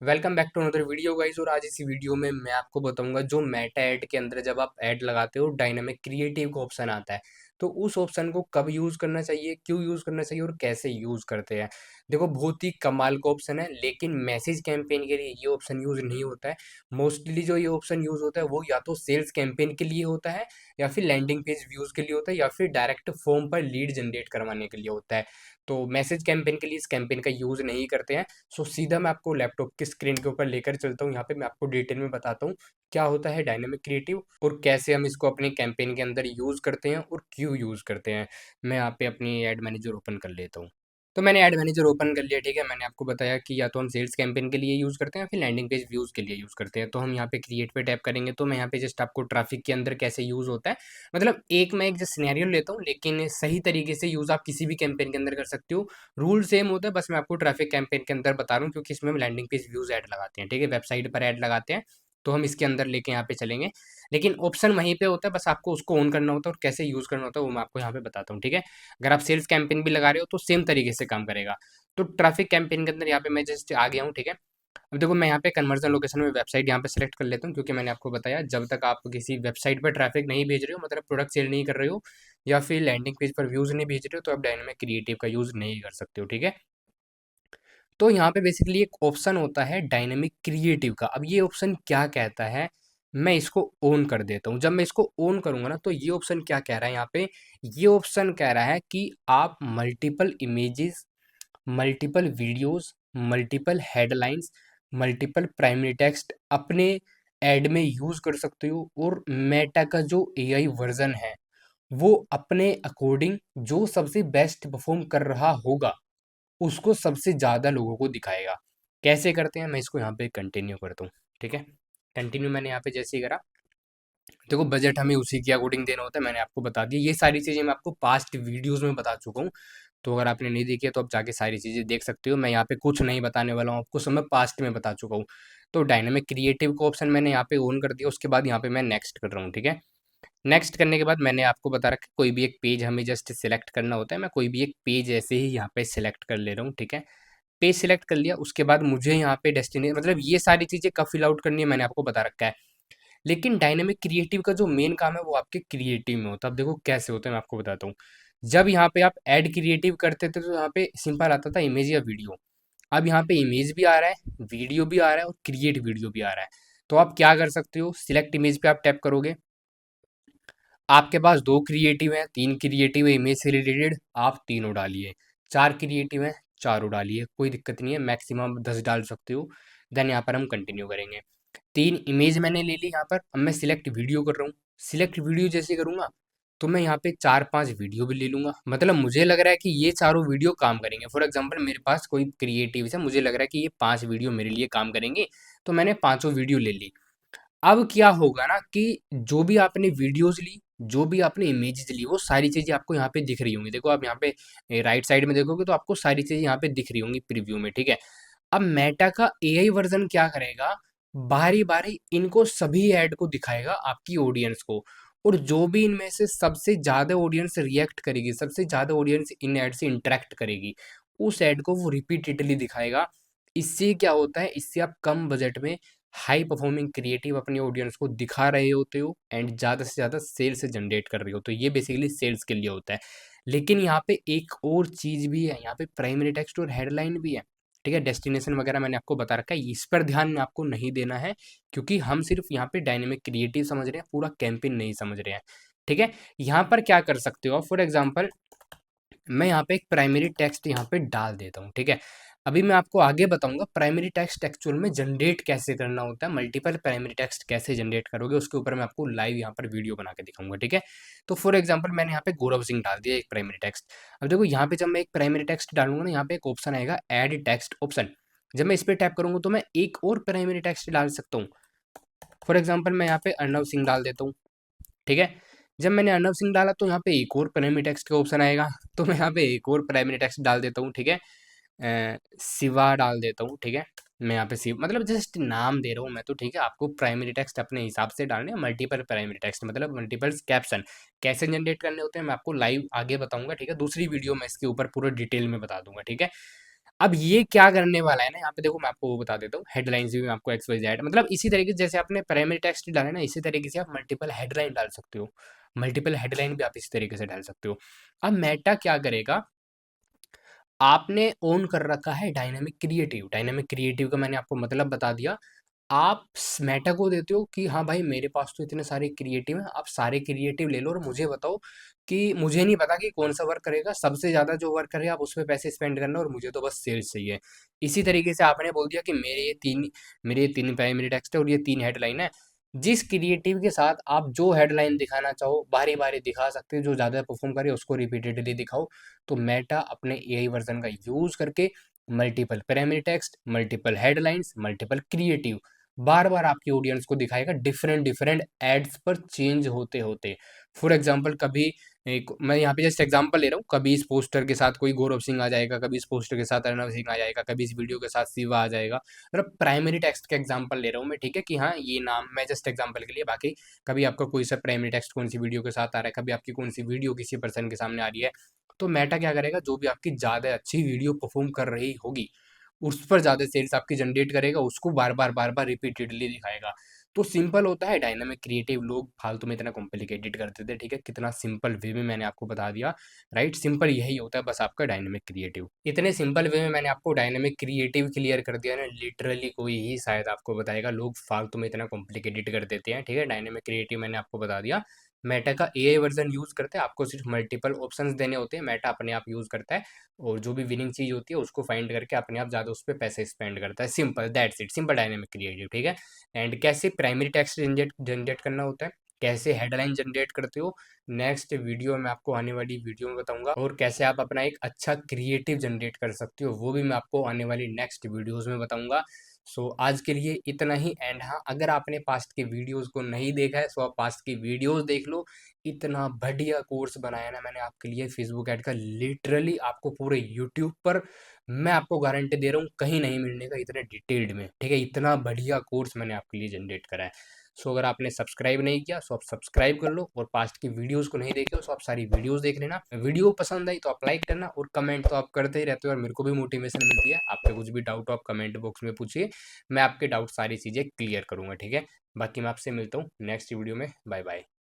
Welcome back to another video guys. और आज इसी वीडियो में मैं आपको बताऊंगा जो मेटा ऐड के अंदर जब आप ऐड लगाते हो डायनामिक क्रिएटिव का ऑप्शन आता है, तो उस ऑप्शन को कब यूज करना चाहिए, क्यों यूज करना चाहिए और कैसे यूज करते हैं। देखो, बहुत ही कमाल का ऑप्शन है, लेकिन मैसेज कैंपेन के लिए ये ऑप्शन यूज नहीं होता है। मोस्टली जो ये ऑप्शन यूज होता है वो या तो सेल्स कैंपेन के लिए होता है, या फिर लैंडिंग पेज व्यूज के लिए होता है, या फिर डायरेक्ट फॉर्म पर लीड जनरेट करवाने के लिए होता है। तो मैसेज कैंपेन के लिए इस कैंपेन का यूज नहीं करते हैं। सो सीधा मैं आपको लैपटॉप की स्क्रीन के ऊपर लेकर चलता हूँ। यहाँ पे मैं आपको डिटेल में बताता हूँ क्या होता है डायनेमिक क्रिएटिव और कैसे हम इसको अपने कैंपेन के अंदर यूज करते हैं और क्यों यूज करते हैं। मैं यहाँ पे अपनी एड मैनेजर ओपन कर लेता हूँ। तो मैंने ऐड मैनेजर ओपन कर लिया, ठीक है। मैंने आपको बताया कि या तो हम सेल्स कैंपेन के लिए यूज़ करते हैं, फिर लैंडिंग पेज व्यूज़ के लिए यूज़ करते हैं। तो हम यहाँ पे क्रिएट पे टैप करेंगे, तो मैं यहाँ पे जस्ट आपको ट्रैफिक के अंदर कैसे यूज़ होता है, मतलब मैं एक जस्ट सिनेरियो लेता हूँ, लेकिन सही तरीके से यूज़ आप किसी भी कैंपेन के अंदर कर सकते हो। रूल सेम होता है, बस मैं आपको ट्रैफिक कैंपेन के अंदर बता रहा हूँ, क्योंकि इसमें हम लैंडिंग पेज व्यूज़ ऐड लगाते हैं, ठीक है। वेबसाइट पर ऐड लगाते हैं, तो हम इसके अंदर लेके यहाँ पे चलेंगे। लेकिन ऑप्शन वहीं पे होता है, बस आपको उसको ऑन करना होता है और कैसे यूज़ करना होता है वो मैं आपको यहाँ पे बताता हूँ, ठीक है। अगर आप सेल्स कैंपेन भी लगा रहे हो तो सेम तरीके से काम करेगा। तो ट्रैफिक कैंपेन के अंदर यहाँ पे मैं जस्ट आ गया हूँ, ठीक है। अब देखो, मैं यहाँ पे कन्वर्जन लोकेशन में वेबसाइट यहाँ पे सेलेक्ट कर लेता हूँ, क्योंकि मैंने आपको बताया जब तक आप किसी वेबसाइट पर ट्रैफिक नहीं भेज रहे हो, मतलब प्रोडक्ट सेल नहीं कर रहे हो, या फिर लैंडिंग पेज पर व्यूज नहीं भेज रहे हो, तो आप डायनामिक क्रिएटिव का यूज नहीं कर सकते हो, ठीक है। तो यहाँ पे बेसिकली एक ऑप्शन होता है डायनेमिक क्रिएटिव का। अब ये ऑप्शन क्या कहता है, मैं इसको ऑन कर देता हूँ। जब मैं इसको ऑन करूंगा ना, तो ये ऑप्शन क्या कह रहा है यहाँ पे, ये ऑप्शन कह रहा है कि आप multiple images, multiple videos, multiple headlines, multiple primary text अपने ऐड में यूज कर सकते हो। और मेटा का जो एआई वर्जन है वो अपने अकॉर्डिंग जो सबसे बेस्ट परफॉर्म कर रहा होगा उसको सबसे ज़्यादा लोगों को दिखाएगा। कैसे करते हैं, मैं इसको यहाँ पे कंटिन्यू करता हूँ, ठीक है। कंटिन्यू मैंने यहाँ पे जैसे ही करा, देखो बजट हमें उसी के अकॉर्डिंग देना होता है, मैंने आपको बता दिया। ये सारी चीज़ें मैं आपको पास्ट वीडियोस में बता चुका हूँ, तो अगर आपने नहीं देखी है तो आप जाके सारी चीज़ें देख सकते हो। मैं यहाँ पे कुछ नहीं बताने वाला हूँ आपको, सब मैं पास्ट में बता चुका हूँ। तो डायनामिक क्रिएटिव का ऑप्शन मैंने यहाँ पे ऑन कर दिया, उसके बाद यहाँ पे मैं नेक्स्ट कर रहा हूँ, ठीक है। नेक्स्ट करने के बाद मैंने आपको बता रखा है कोई भी एक पेज हमें जस्ट सिलेक्ट करना होता है। मैं कोई भी एक पेज ऐसे ही यहाँ पे सिलेक्ट कर ले रहा हूँ, ठीक है। पेज सिलेक्ट कर लिया, उसके बाद मुझे यहाँ पे डेस्टिनेशन, मतलब ये सारी चीज़ें कब फिल आउट करनी है मैंने आपको बता रखा है। लेकिन डायनेमिक क्रिएटिव का जो मेन काम है वो आपके क्रिएटिव में होता है। अब देखो कैसे होता है, मैं आपको बताता हूँ। जब यहाँ पे आप ऐड क्रिएटिव करते थे तो यहाँ पे सिंपल आता था इमेज या वीडियो। अब यहाँ पे इमेज भी आ रहा है, वीडियो भी आ रहा है और क्रिएट वीडियो भी आ रहा है। तो आप क्या कर सकते हो, सिलेक्ट इमेज पे आप टैप करोगे, आपके पास दो क्रिएटिव हैं, तीन क्रिएटिव है इमेज से रिलेटेड, आप तीनों डालिए। चार क्रिएटिव हैं, चारों डालिए, कोई दिक्कत नहीं है, मैक्सिमम 10 डाल सकते हो। देन यहाँ पर हम कंटिन्यू करेंगे। तीन इमेज मैंने ले ली यहाँ पर, अब मैं सिलेक्ट वीडियो कर रहा हूँ। सिलेक्ट वीडियो जैसे करूँगा तो मैं यहाँ पे चार पांच वीडियो भी ले लूंगा, मतलब मुझे लग रहा है कि ये चारों वीडियो काम करेंगे। फॉर एग्जांपल मेरे पास कोई क्रिएटिव है, मुझे लग रहा है कि ये पांच वीडियो मेरे लिए काम करेंगे, तो मैंने पांचों वीडियो ले ली। अब क्या होगा ना कि जो भी आपने वीडियोस ली, जो भी आपने इमेजेस ली, वो सारी चीज़ें आपको यहाँ पे दिख रही होंगी। देखो आप यहाँ पे राइट साइड में देखोगे तो आपको सारी चीज़ें यहाँ पे दिख रही होंगी प्रीव्यू में, ठीक है। अब मेटा का एआई वर्जन क्या करेगा, बारी बारी इनको सभी ऐड को दिखाएगा आपकी ऑडियंस को। और जो भी इनमें से सबसे ज़्यादा ऑडियंस रिएक्ट करेगी, सबसे ज़्यादा ऑडियंस इन ऐड से इंटरेक्ट करेगी, उस ऐड को वो रिपीटेडली दिखाएगा। इससे क्या होता है, इससे आप कम बजट में हाई परफॉर्मिंग क्रिएटिव अपनी ऑडियंस को दिखा रहे होते हो एंड ज़्यादा से ज़्यादा सेल्स जनरेट कर रहे हो। तो ये बेसिकली सेल्स के लिए होता है। लेकिन यहाँ पे एक और चीज़ भी है, यहाँ पे प्राइमरी टेक्स्ट और हेडलाइन भी है, ठीक है। डेस्टिनेशन वगैरह मैंने आपको बता रखा है, इस पर ध्यान आपको नहीं देना है, क्योंकि हम सिर्फ यहाँ पे डायनेमिक क्रिएटिव समझ रहे हैं, पूरा कैंपेन नहीं समझ रहे हैं, ठीक है। यहाँ पर क्या कर सकते हो, फॉर एग्जाम्पल मैं यहाँ पे एक प्राइमरी टेक्स्ट यहाँ पे डाल देता हूँ, ठीक है। अभी मैं आपको आगे बताऊंगा प्राइमरी टेक्स्ट एक्चुअल में जनरेट कैसे करना होता है, मल्टीपल प्राइमरी टेक्स्ट कैसे जनरेट करोगे, उसके ऊपर मैं आपको लाइव यहाँ पर वीडियो बना के दिखाऊंगा, ठीक है। तो फॉर एग्जांपल मैंने यहाँ पे गौरव सिंह डाल दिया एक प्राइमरी टेक्स्ट। अब देखो यहाँ पे जब मैं एक प्राइमरी टेक्स्ट डालूंगा ना, यहाँ पे एक ऑप्शन आएगा ऐड टेक्स्ट ऑप्शन। जब मैं इस पर टैप करूंगा तो मैं एक और प्राइमरी टेक्स्ट डाल सकता हूँ। फॉर एग्जाम्पल मैं यहाँ पे अर्नव सिंह डाल देता हूँ, ठीक है। जब मैंने अर्नव सिंह डाला तो यहाँ पे एक और प्राइमरी टेक्स्ट का ऑप्शन आएगा, तो मैं यहाँ पे एक और प्राइमरी टेक्स्ट डाल देता हूँ, ठीक है। शिवा डाल देता हूँ, ठीक है। मैं यहाँ पे शिव, मतलब जस्ट नाम दे रहा हूँ मैं तो, ठीक है। आपको प्राइमरी टेक्स्ट अपने हिसाब से डालने हैं। मल्टीपल प्राइमरी टेक्स्ट मतलब मल्टीपल कैप्शन कैसे जनरेट करने होते हैं मैं आपको लाइव आगे बताऊंगा, ठीक है। दूसरी वीडियो में इसके ऊपर पूरा डिटेल में बता दूंगा, ठीक है। अब ये क्या करने वाला है ना, यहाँ पे देखो मैं आपको वो बता देता हूँ, हेडलाइंस भी मैं आपको एक्स वाई जेड, मतलब इसी तरीके से जैसे आपने प्राइमरी टेक्स्ट डाला है ना, इसी तरीके से आप मल्टीपल हेडलाइन डाल सकते हो। मल्टीपल हेडलाइन भी आप इसी तरीके से डाल सकते हो। अब मेटा क्या करेगा, आपने ऑन कर रखा है डायनामिक क्रिएटिव। डायनामिक क्रिएटिव का मैंने आपको मतलब बता दिया। आप मेटा को देते हो कि हाँ भाई मेरे पास तो इतने सारे क्रिएटिव हैं, आप सारे क्रिएटिव ले लो और मुझे बताओ कि मुझे नहीं पता कि कौन सा वर्क करेगा, सबसे ज़्यादा जो वर्क करे आप उस पे पैसे स्पेंड करना और मुझे तो बस सेल्स चाहिए। इसी तरीके से आपने बोल दिया कि मेरे ये तीन प्राइमरी टेक्स्ट है और ये 3 हेडलाइन है। जिस क्रिएटिव के साथ आप जो हेडलाइन दिखाना चाहो बारी बारी दिखा सकते हो, जो ज़्यादा परफॉर्म करे उसको रिपीटेडली दिखाओ। तो मेटा अपने एआई वर्जन का यूज़ करके multiple primary text, multiple headlines, multiple creative बार बार आपकी ऑडियंस को दिखाएगा, डिफरेंट डिफरेंट एड्स पर चेंज होते होते। फॉर एग्जाम्पल कभी एक मैं यहाँ पे जस्ट एग्जांपल ले रहा हूँ, कभी इस पोस्टर के साथ कोई गौरव सिंह आ जाएगा, कभी इस पोस्टर के साथ अर्णव सिंह आ जाएगा, कभी इस वीडियो के साथ शिवा आ जाएगा। मतलब प्राइमरी टेक्स्ट का एग्जांपल ले रहा हूँ मैं, ठीक है, कि हाँ ये नाम मैं जस्ट एग्जांपल के लिए, बाकी कभी आपका कोई सा प्राइमरी टेक्स्ट कौन सी वीडियो के साथ आ रहा है, कभी आपकी कौन सी वीडियो किसी पर्सन के सामने आ रही है। तो मेटा क्या करेगा, जो भी आपकी ज़्यादा अच्छी वीडियो परफॉर्म कर रही होगी उस पर ज़्यादा सेल्स आपकी जनरेट करेगा, उसको बार बार रिपीटेडली दिखाएगा। तो सिंपल होता है डायनामिक क्रिएटिव, लोग फालतू में इतना कॉम्प्लिकेटेड करते थे, ठीक है, कितना सिंपल वे में मैंने आपको बता दिया। राइट, सिंपल यही होता है बस आपका डायनामिक क्रिएटिव। इतने सिंपल वे में मैंने आपको डायनामिक क्रिएटिव क्लियर कर दिया ना, लिटरली कोई ही शायद आपको बताएगा, लोग फालतू में इतना कॉम्प्लिकेटेड कर देते हैं, ठीक है। डायनामिक क्रिएटिव मैंने आपको बता दिया। मेटा का एआई वर्जन यूज़ करते हैं, आपको सिर्फ मल्टीपल ऑप्शंस देने होते हैं, मेटा अपने आप यूज़ करता है और जो भी विनिंग चीज़ होती है उसको फाइंड करके अपने आप ज़्यादा उस पर पैसे स्पेंड करता है। Simple that's it, simple dynamic creative, ठीक है। एंड कैसे प्राइमरी टेक्स्ट जनरेट करना होता है, कैसे हेडलाइन जनरेट करते हो, नेक्स्ट वीडियो में आपको आने वाली वीडियो में बताऊंगा। और कैसे आप अपना एक अच्छा क्रिएटिव जनरेट कर सकते हो वो भी मैं आपको आने वाली नेक्स्ट वीडियोस में बताऊंगा। सो आज के लिए इतना ही। एंड हाँ, अगर आपने पास्ट के वीडियोस को नहीं देखा है तो आप पास्ट की वीडियोस देख लो। इतना बढ़िया कोर्स बनाया ना मैंने आपके लिए फेसबुक ऐड का, लिटरली आपको पूरे यूट्यूब पर मैं आपको गारंटी दे रहा हूँ कहीं नहीं मिलने का इतने डिटेल्ड में, ठीक है। इतना बढ़िया कोर्स मैंने आपके लिए जनरेट करा है। सो अगर आपने सब्सक्राइब नहीं किया सो आप सब्सक्राइब कर लो, और पास्ट की वीडियोस को नहीं देखे हो तो आप सारी वीडियोस देख लेना। वीडियो पसंद आई तो आप लाइक करना, और कमेंट तो आप करते ही रहते हो और मेरे को भी मोटिवेशन मिलती है। आपके कुछ भी डाउट हो आप कमेंट बॉक्स में पूछिए, मैं आपके डाउट सारी चीज़ें क्लियर करूँगा, ठीक है। बाकी मैं आपसे मिलता हूँ नेक्स्ट वीडियो में। Bye bye.